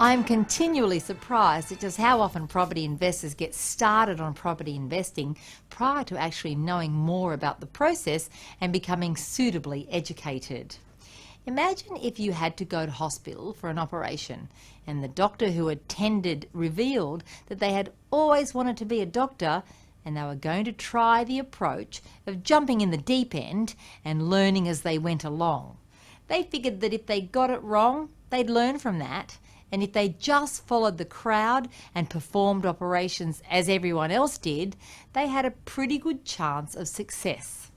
I'm continually surprised at just how often property investors get started on property investing prior to actually knowing more about the process and becoming suitably educated. Imagine if you had to go to hospital for an operation and the doctor who attended revealed that they had always wanted to be a doctor and they were going to try the approach of jumping in the deep end and learning as they went along. They figured that if they got it wrong, they'd learn from that, and if they just followed the crowd and performed operations as everyone else did, they had a pretty good chance of success.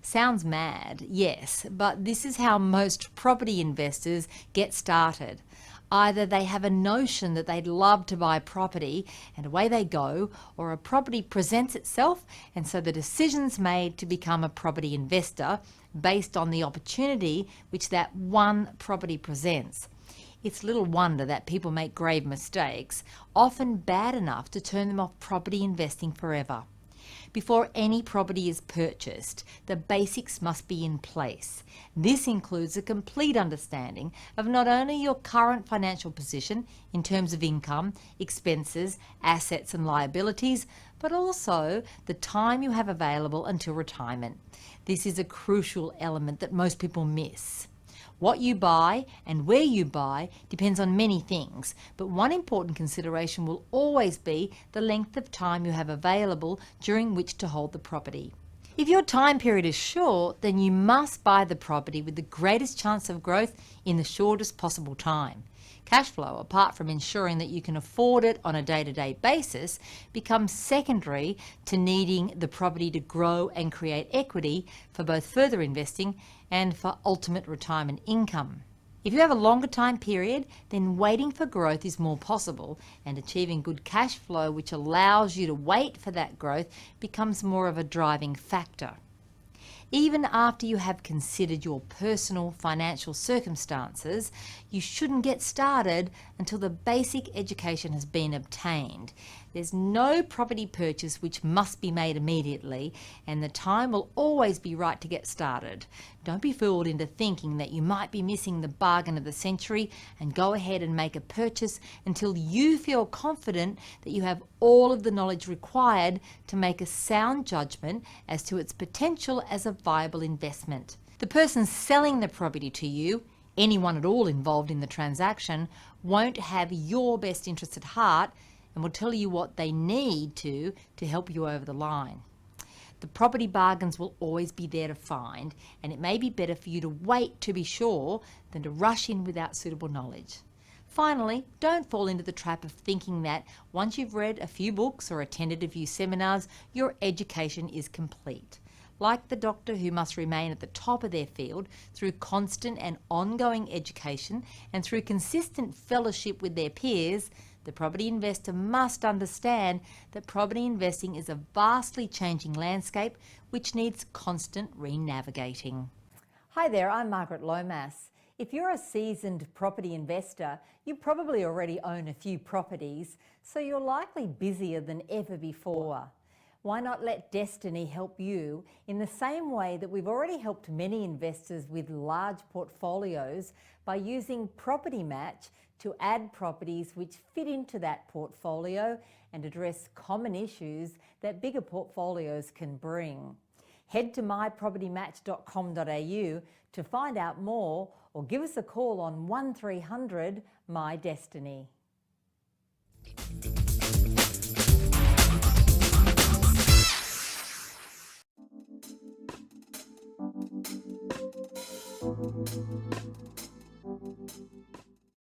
Sounds mad, yes, but this is how most property investors get started. Either they have a notion that they'd love to buy property and away they go, or a property presents itself and so the decision's made to become a property investor based on the opportunity which that one property presents. It's little wonder that people make grave mistakes, often bad enough to turn them off property investing forever. Before any property is purchased, the basics must be in place. This includes a complete understanding of not only your current financial position in terms of income, expenses, assets and liabilities, but also the time you have available until retirement. This is a crucial element that most people miss. What you buy and where you buy depends on many things, but one important consideration will always be the length of time you have available during which to hold the property. If your time period is short, then you must buy the property with the greatest chance of growth in the shortest possible time. Cash flow, apart from ensuring that you can afford it on a day-to-day basis, becomes secondary to needing the property to grow and create equity for both further investing and for ultimate retirement income. If you have a longer time period, then waiting for growth is more possible, and achieving good cash flow which allows you to wait for that growth becomes more of a driving factor. Even after you have considered your personal financial circumstances, you shouldn't get started until the basic education has been obtained. There's no property purchase which must be made immediately, and the time will always be right to get started. Don't be fooled into thinking that you might be missing the bargain of the century and go ahead and make a purchase until you feel confident that you have all of the knowledge required to make a sound judgment as to its potential as a viable investment. The person selling the property to you, anyone at all involved in the transaction, won't have your best interests at heart and will tell you what they need to help you over the line. The property bargains will always be there to find, and it may be better for you to wait to be sure than to rush in without suitable knowledge. Finally, don't fall into the trap of thinking that once you've read a few books or attended a few seminars, your education is complete. Like the doctor who must remain at the top of their field through constant and ongoing education and through consistent fellowship with their peers, the property investor must understand that property investing is a vastly changing landscape which needs constant re-navigating. Hi there, I'm Margaret Lomas. If you're a seasoned property investor, you probably already own a few properties, so you're likely busier than ever before. Why not let Destiny help you in the same way that we've already helped many investors with large portfolios by using Property Match to add properties which fit into that portfolio and address common issues that bigger portfolios can bring. Head to mypropertymatch.com.au to find out more, or give us a call on 1300 My Destiny.